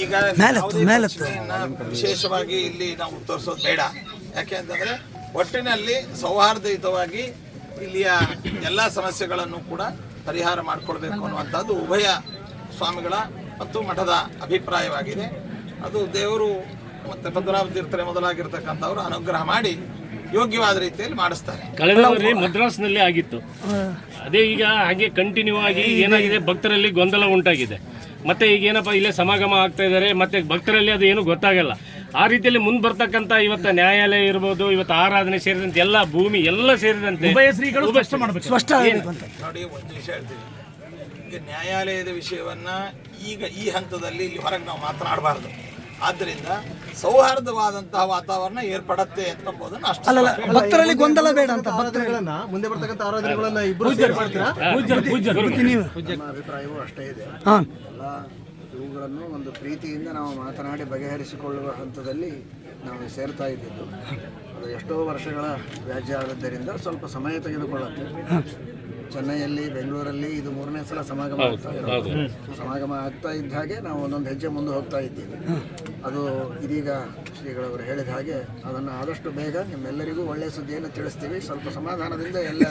ಈಗ ವಿಶೇಷವಾಗಿ ಇಲ್ಲಿ ನಾವು ತೋರಿಸೋದು ಬೇಡ. ಯಾಕೆ ಅಂತಂದ್ರೆ ಒಟ್ಟಿನಲ್ಲಿ ಸೌಹಾರ್ದಯುತವಾಗಿ ಇಲ್ಲಿಯ ಎಲ್ಲ ಸಮಸ್ಯೆಗಳನ್ನು ಕೂಡ ಪರಿಹಾರ ಮಾಡಿಕೊಳ್ಬೇಕು ಅನ್ನುವಂಥದ್ದು ಉಭಯ ಸ್ವಾಮಿಗಳ ಮತ್ತು ಮಠದ ಅಭಿಪ್ರಾಯವಾಗಿದೆ. ಅದು ದೇವರು ಮತ್ತು ಪದ್ಮನಾಭ ತೀರ್ಥರೇ ಮೊದಲಾಗಿರ್ತಕ್ಕಂಥವ್ರು ಅನುಗ್ರಹ ಮಾಡಿ ಯೋಗ್ಯವಾದ ರೀತಿಯಲ್ಲಿ ಮಾಡಿಸ್ತಾರೆ. ಕಳೆದ ಬಾರಿ ಮದ್ರಾಸ್ನಲ್ಲಿ ಆಗಿತ್ತು, ಅದೇ ಈಗ ಹಾಗೆ ಕಂಟಿನ್ಯೂ ಆಗಿ ಏನಾಗಿದೆ, ಭಕ್ತರಲ್ಲಿ ಗೊಂದಲ ಉಂಟಾಗಿದೆ. ಮತ್ತೆ ಈಗ ಏನಪ್ಪ ಇಲ್ಲೇ ಸಮಾಗಮ ಆಗ್ತಾ ಇದ್ದಾರೆ, ಮತ್ತೆ ಭಕ್ತರಲ್ಲಿ ಅದು ಏನು ಗೊತ್ತಾಗಲ್ಲ. ಆ ರೀತಿಯಲ್ಲಿ ಮುಂದೆ ಬರ್ತಕ್ಕಂಥ ಇವತ್ತು ನ್ಯಾಯಾಲಯ ಇರ್ಬೋದು, ಇವತ್ತು ಆರಾಧನೆ ಸೇರಿದಂತೆ ಎಲ್ಲ ಭೂಮಿ ಎಲ್ಲ ಸೇರಿದಂತೆ ಸ್ಪಷ್ಟ ನೋಡಿ. ಒಂದು ವಿಷಯ ಹೇಳ್ತೀವಿ, ಈಗ ನ್ಯಾಯಾಲಯದ ವಿಷಯವನ್ನ ಈಗ ಈ ಹಂತದಲ್ಲಿ ಇಲ್ಲಿ ಹೊರಗೆ ನಾವು ಮಾತನಾಡಬಾರ್ದು. ಆದ್ದರಿಂದ ಸೌಹಾರ್ದವಾದಂತಹ ವಾತಾವರಣ ಏರ್ಪಡತ್ತೆ ಅಂತಂಬುದನ್ನು ಅಷ್ಟೇ. ಭಕ್ತರಲ್ಲಿ ಗೊಂದಲ ಬೇಡ ಅಂತ ಭಕ್ತರುಗಳನ್ನ ಮುಂದೆ ಬರ್ತಕ್ಕಂಥ ಆರಾಧನೆಗಳನ್ನ ಇಬ್ಬರು ಅಭಿಪ್ರಾಯವೂ ಅಷ್ಟೇ ಇದೆ. ಎಲ್ಲ ಇವುಗಳನ್ನು ಒಂದು ಪ್ರೀತಿಯಿಂದ ನಾವು ಮಾತನಾಡಿ ಬಗೆಹರಿಸಿಕೊಳ್ಳುವ ಹಂತದಲ್ಲಿ ನಾವು ಸೇರ್ತಾ ಇದ್ದಿದ್ದು. ಅದು ಎಷ್ಟೋ ವರ್ಷಗಳ ವ್ಯಾಜ್ಯ ಆದದ್ದರಿಂದ ಸ್ವಲ್ಪ ಸಮಯ ತೆಗೆದುಕೊಳ್ಳುತ್ತೆ. ಚೆನ್ನೈಯಲ್ಲಿ, ಬೆಂಗಳೂರಲ್ಲಿ ಇದು 3ನೇ ಸಲ ಸಮಾಗಮ ಆಗ್ತಾ ಇರೋದು. ಸಮಾಗಮ ಆಗ್ತಾ ಇದ್ದ ಹಾಗೆ ನಾವು ಒಂದೊಂದು ಹೆಜ್ಜೆ ಮುಂದೆ ಹೋಗ್ತಾ ಇದ್ದೀವಿ. ಅದು ಇದೀಗ ಶ್ರೀಗಳವರು ಹೇಳಿದ ಹಾಗೆ ಅದನ್ನು ಆದಷ್ಟು ಬೇಗ ನಿಮ್ಮೆಲ್ಲರಿಗೂ ಒಳ್ಳೆಯ ಸುದ್ದಿಯನ್ನು ತಿಳಿಸ್ತೀವಿ. ಸ್ವಲ್ಪ ಸಮಾಧಾನದಿಂದ ಎಲ್ಲ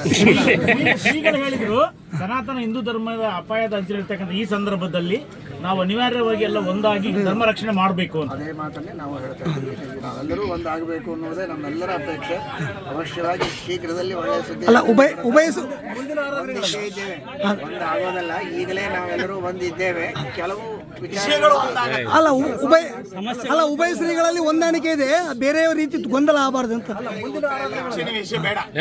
ಶ್ರೀಗಳು ಹೇಳಿದ್ರು, ಸನಾತನ ಹಿಂದೂ ಧರ್ಮದ ಅಪಾಯದ ಅಂಚಿರ್ತಕ್ಕಂಥ ಈ ಸಂದರ್ಭದಲ್ಲಿ ನಾವು ಅನಿವಾರ್ಯವಾಗಿ ಎಲ್ಲ ಒಂದಾಗಿ ಧರ್ಮ ರಕ್ಷಣೆ ಮಾಡಬೇಕು ಅಂತ ಅದೇ ಮಾತನ್ನೇ ನಾವು ಹೇಳ್ತಾ ಇದ್ದೀವಿ. ನಾವೆಲ್ಲರೂ ಒಂದಾಗಬೇಕು ಅನ್ನೋದೇ ನಮ್ಮೆಲ್ಲರ ಅಪೇಕ್ಷೆ. ಅವಶ್ಯವಾಗಿ ಶೀಘ್ರದಲ್ಲಿ ಒಳ್ಳೆಯ ಸುದ್ದಿ ಒಂದಾಗೋದಲ್ಲ, ಈಗಲೇ ನಾವೆಲ್ಲರೂ ಒಂದಿದ್ದೇವೆ. ಕೆಲವು ವಿಷಯಗಳು ಉಭಯ ಶ್ರೀಗಳಲ್ಲಿ ಹೊಂದಾಣಿಕೆ ಇದೆ, ಬೇರೆ ರೀತಿ ಗೊಂದಲ ಆಗಬಾರ್ದು ಅಂತ.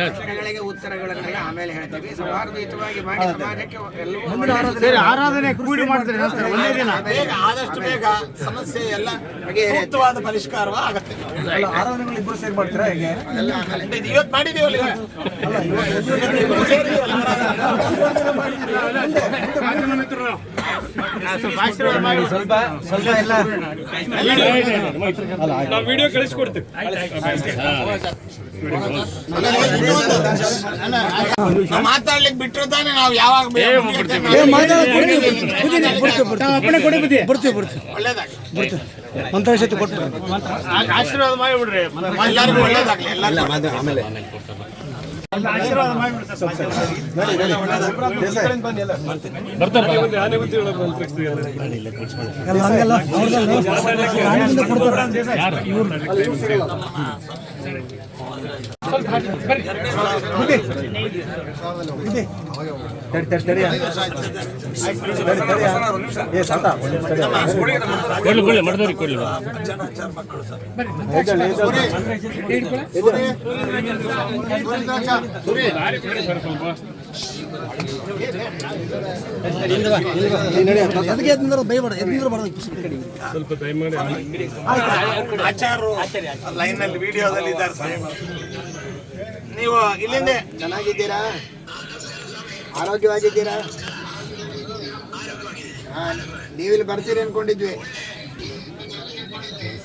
ಪ್ರಶ್ನೆಗಳಿಗೆ ಉತ್ತರಗಳನ್ನೆಲ್ಲ ಆಮೇಲೆ ಹೇಳ್ತೀವಿ. ಸೌಹಾರ್ದಯುತವಾಗಿ ಮಾಡಿ ಸಮಾಜಕ್ಕೆ ಆರಾಧನೆ ಕೂಡಿ ಮಾಡ್ತಾರೆ. ಆದಷ್ಟು ಬೇಗ ಸಮಸ್ಯೆ ಎಲ್ಲ ಸೂಕ್ತವಾದ ಪರಿಷ್ಕಾರವ ಆಗತ್ತೆ. ಆರಾಧನೆಗಳು ಇಬ್ಬರು ಸೇರಿ ಮಾಡ್ತೀರಾ ಹೇಗೆ? ಇವತ್ತು ಮಾಡಿದೀವಲ್ಲ, ಸ್ವಲ್ಪ ಎಲ್ಲ ವಿಡಿಯೋ ಕಳಿಸ್ಕೊಡ್ತೀವಿ. ಮಾತಾಡ್ಲಿಕ್ಕೆ ಬಿಟ್ಟರೆ ತಾನೆ ನಾವು ಯಾವಾಗ ಒಳ್ಳೇದಾಗಿ ಮಂತ್ರಾಕ್ಷತೆ ಕೊಟ್ಟು ಆಶೀರ್ವಾದ ಮಾಡಿಬಿಡ್ರಿ. ಎಲ್ಲರಿಗೂ ಒಳ್ಳೇದಾಗ್ಲಿ. ಆಮೇಲೆ ಆಶೀರ್ವಾದ ಮಾಡಿಬಿಡ್ರಿ. ಆಚಾರ್ಯರು ಲೈನ್ ನಲ್ಲಿ ವಿಡಿಯೋದಲ್ಲಿ ಇದ್ದಾರೆ. ನೀವು ಇಲ್ಲಿಂದ ಚೆನ್ನಾಗಿದ್ದೀರಾ? ಆರೋಗ್ಯವಾಗಿದ್ದೀರಾ? ನೀವಿಲ್ಲಿ ಬರ್ತೀರಿ ಅನ್ಕೊಂಡಿದ್ವಿ.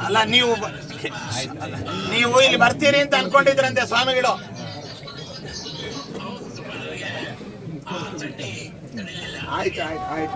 ಅಲ್ಲ, ನೀವು ಇಲ್ಲಿ ಬರ್ತೀರಿ ಅಂತ ಅನ್ಕೊಂಡಿದ್ರಂತೆ ಸ್ವಾಮಿಗಳು. ಆಯ್ತು ಆಯ್ತು ಆಯ್ತು.